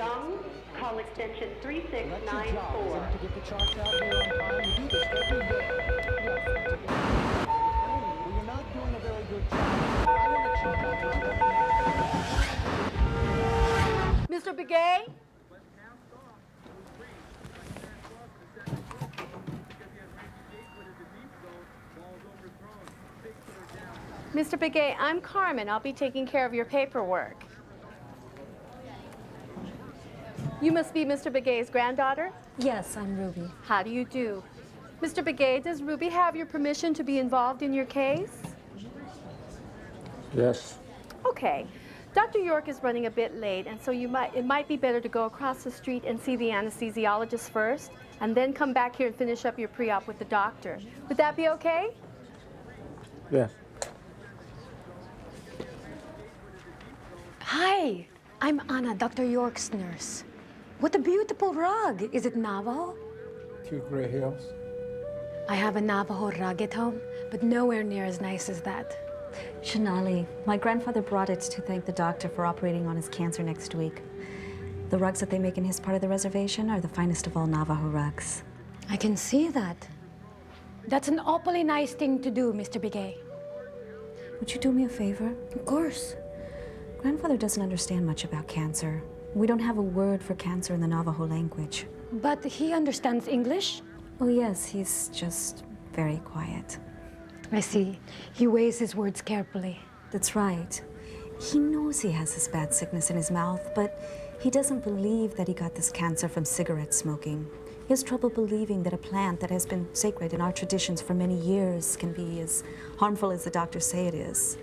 Young, call extension That's your job, isn't 3694. it, to get the charts out here on time? You do this every day. Yes. Well, you're not doing a very good job. I want to check on you on every Mr. Begay? Mr. Begay, I'm Carmen. I'll be taking care of your paperwork. You must be Mr. Begay's granddaughter? Yes, I'm Ruby. How do you do? Mr. Begay, does Ruby have your permission to be involved in your case? Yes. Okay. Dr. York is running a bit late, and so it might be better to go across the street and see the anesthesiologist first, and then come back here and finish up your pre-op with the doctor. Would that be okay? Yes. Hi, I'm Anna, Dr. York's nurse. What a beautiful rug. Is it Navajo? 2 gray hills. I have a Navajo rug at home, but nowhere near as nice as that. Shanali, my grandfather brought it to thank the doctor for operating on his cancer next week. The rugs that they make in his part of the reservation are the finest of all Navajo rugs. I can see that. That's an awfully nice thing to do, Mr. Begay. Would you do me a favor? Of course. Grandfather doesn't understand much about cancer. We don't have a word for cancer in the Navajo language. But he understands English? Oh yes, he's just very quiet. I see. He weighs his words carefully. That's right. He knows he has this bad sickness in his mouth, but he doesn't believe that he got this cancer from cigarette smoking. He has trouble believing that a plant that has been sacred in our traditions for many years can be as harmful as the doctors say it is.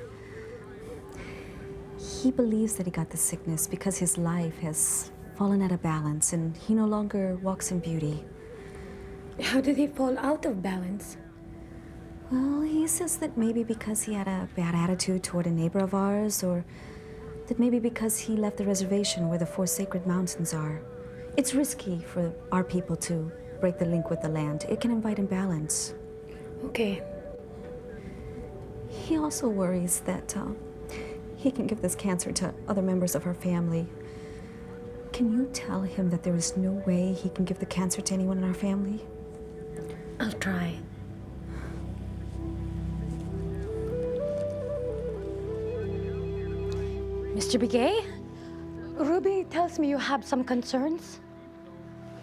He believes that he got the sickness because his life has fallen out of balance and he no longer walks in beauty. How did he fall out of balance? Well, he says that maybe because he had a bad attitude toward a neighbor of ours, or that maybe because he left the reservation where the 4 sacred mountains are. It's risky for our people to break the link with the land. It can invite imbalance. Okay. He also worries that he can give this cancer to other members of our family. Can you tell him that there is no way he can give the cancer to anyone in our family? I'll try. Mr. Begay? Ruby tells me you have some concerns.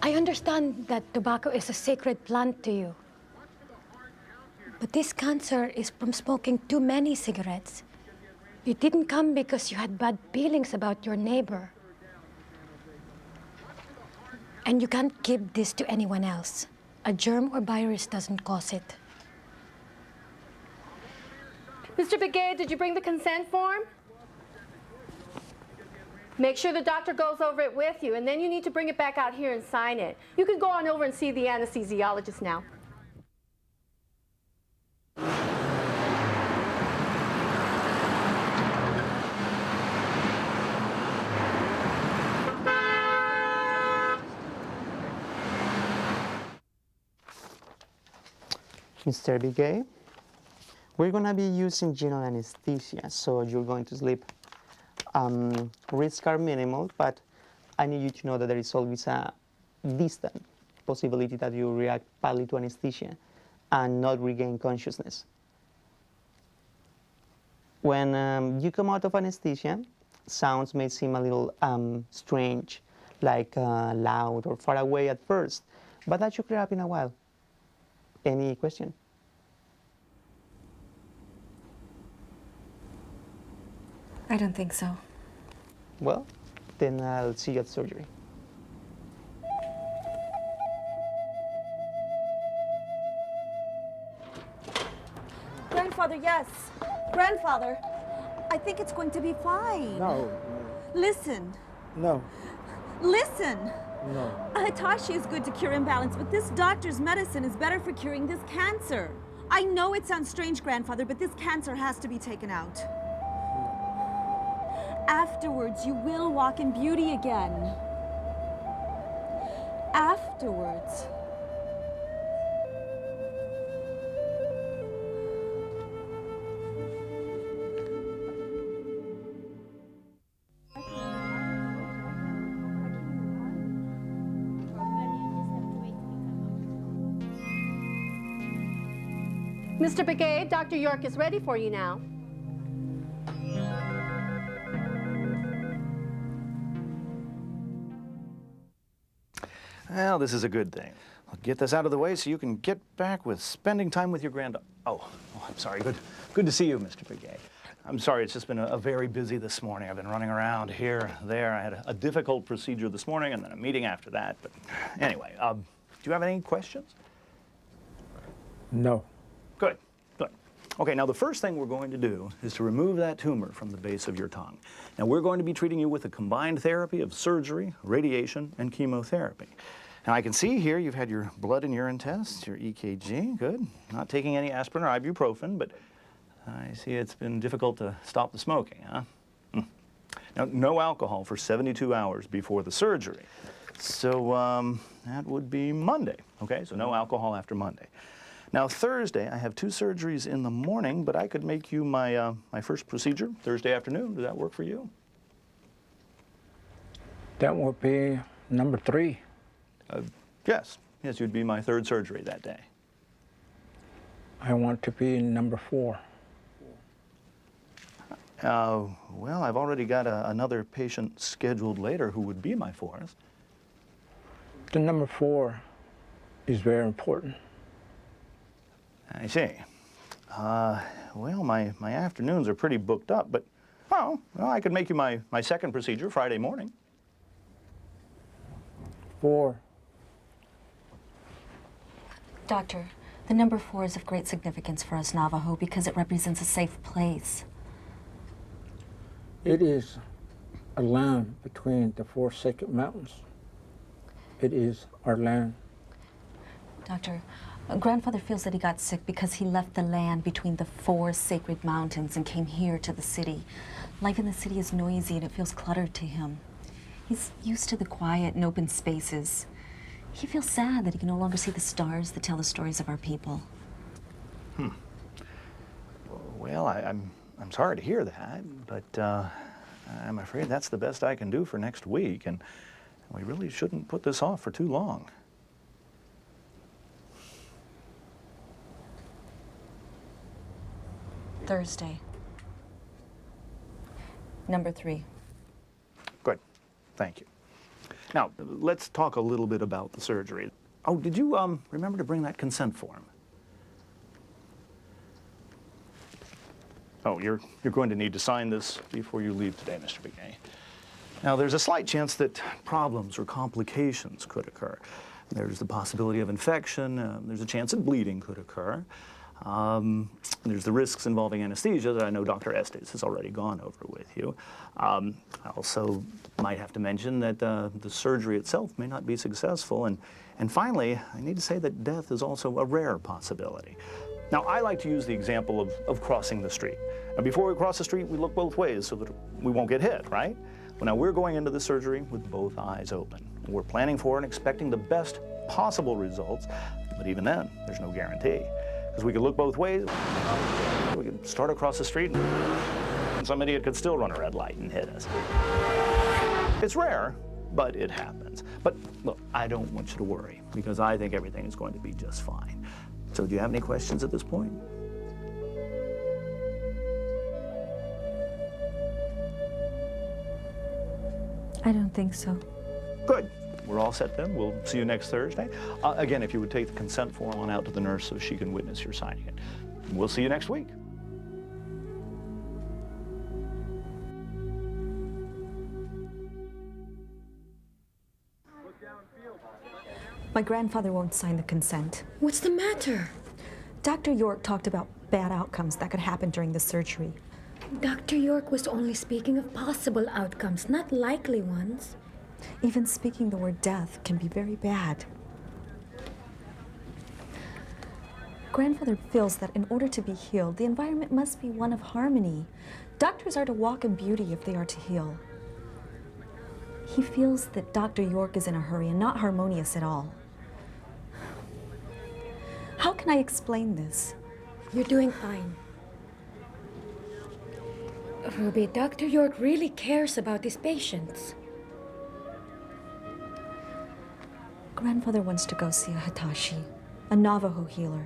I understand that tobacco is a sacred plant to you. But this cancer is from smoking too many cigarettes. You didn't come because you had bad feelings about your neighbor. And you can't give this to anyone else. A germ or virus doesn't cause it. Mr. Begay, did you bring the consent form? Make sure the doctor goes over it with you, and then you need to bring it back out here and sign it. You can go on over and see the anesthesiologist now. Mr. Begay, we're going to be using general anesthesia, so you're going to sleep. Risks are minimal, but I need you to know that there is always a distant possibility that you react badly to anesthesia and not regain consciousness. When you come out of anesthesia, sounds may seem a little strange, like loud or far away at first, but that should clear up in a while. Any question? I don't think so. Well, then I'll see you at surgery. Grandfather, yes. Grandfather, I think it's going to be fine. No. Listen. No. Listen. No. Hitachi is good to cure imbalance, but this doctor's medicine is better for curing this cancer. I know it sounds strange, Grandfather, but this cancer has to be taken out. Afterwards, you will walk in beauty again. Afterwards. Mr. Begay, Dr. York is ready for you now. Well, this is a good thing. I'll get this out of the way so you can get back with spending time with your granddaughter. Oh, I'm sorry. Good to see you, Mr. Begay. I'm sorry, it's just been a very busy this morning. I've been running around here, there. I had a difficult procedure this morning and then a meeting after that. But anyway, do you have any questions? No. Good, good. Okay, now the first thing we're going to do is to remove that tumor from the base of your tongue. Now we're going to be treating you with a combined therapy of surgery, radiation, and chemotherapy. Now I can see here you've had your blood and urine tests, your EKG, good. Not taking any aspirin or ibuprofen, but I see it's been difficult to stop the smoking, huh? Now, no alcohol for 72 hours before the surgery. So that would be Monday, okay? So no alcohol after Monday. Now, Thursday, I have 2 surgeries in the morning, but I could make you my, my first procedure Thursday afternoon. Does that work for you? That would be number 3. Yes. Yes, you'd be my 3rd surgery that day. I want to be number 4. Well, I've already got another patient scheduled later who would be my 4th. The number 4 is very important. I see. Well, my afternoons are pretty booked up, but, well, I could make you my 2nd procedure Friday morning. 4. Doctor, the number 4 is of great significance for us Navajo because it represents a safe place. It is a land between the 4 sacred mountains. It is our land. Doctor, grandfather feels that he got sick because he left the land between the 4 sacred mountains and came here to the city. Life in the city is noisy and it feels cluttered to him. He's used to the quiet and open spaces. He feels sad that he can no longer see the stars that tell the stories of our people. Well, I'm sorry to hear that, but I'm afraid that's the best I can do for next week, and we really shouldn't put this off for too long. Thursday. Number 3. Good. Thank you. Now, let's talk a little bit about the surgery. Oh, did you remember to bring that consent form? Oh, you're going to need to sign this before you leave today, Mr. Begay. Now, there's a slight chance that problems or complications could occur. There's the possibility of infection. There's a chance that bleeding could occur. There's the risks involving anesthesia that I know Dr. Estes has already gone over with you. I also might have to mention that the surgery itself may not be successful. And finally, I need to say that death is also a rare possibility. Now, I like to use the example of crossing the street. Now, before we cross the street, we look both ways so that we won't get hit, right? Well, now we're going into the surgery with both eyes open. We're planning for and expecting the best possible results, but even then, there's no guarantee. Because we could look both ways, we could start across the street, and some idiot could still run a red light and hit us. It's rare, but it happens. But look, I don't want you to worry, because I think everything is going to be just fine. So do you have any questions at this point? I don't think so. Good. We're all set then. We'll see you next Thursday. Again, if you would take the consent form on out to the nurse so she can witness your signing it. We'll see you next week. My grandfather won't sign the consent. What's the matter? Dr. York talked about bad outcomes that could happen during the surgery. Dr. York was only speaking of possible outcomes, not likely ones. Even speaking the word death can be very bad. Grandfather feels that in order to be healed, the environment must be one of harmony. Doctors are to walk in beauty if they are to heal. He feels that Dr. York is in a hurry and not harmonious at all. How can I explain this? You're doing fine. Ruby, Dr. York really cares about his patients. Grandfather wants to go see a Hitachi, a Navajo healer.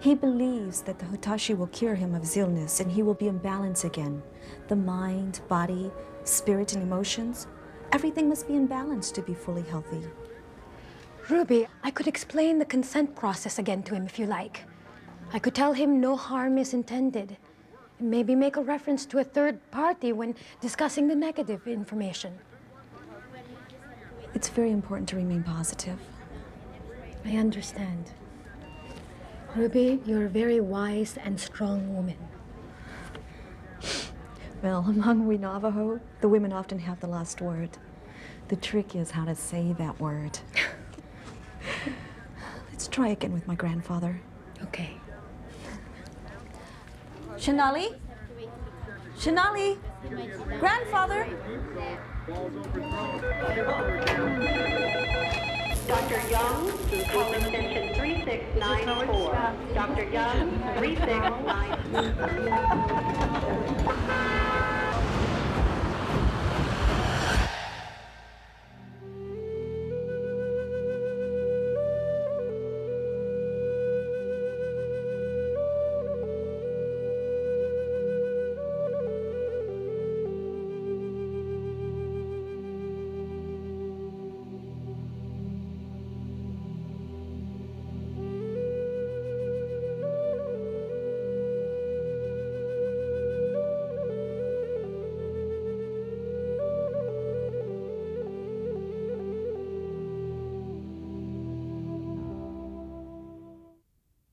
He believes that the Hitachi will cure him of his illness and he will be in balance again. The mind, body, spirit, and emotions, everything must be in balance to be fully healthy. Ruby, I could explain the consent process again to him if you like. I could tell him no harm is intended. And maybe make a reference to a third party when discussing the negative information. It's very important to remain positive. I understand. Ruby, you're a very wise and strong woman. Well, among we Navajo, the women often have the last word. The trick is how to say that word. Let's try again with my grandfather. Okay. Shanali? Shanali? Grandfather? Dr. Young, call extension 3694. Dr. Young, 3694.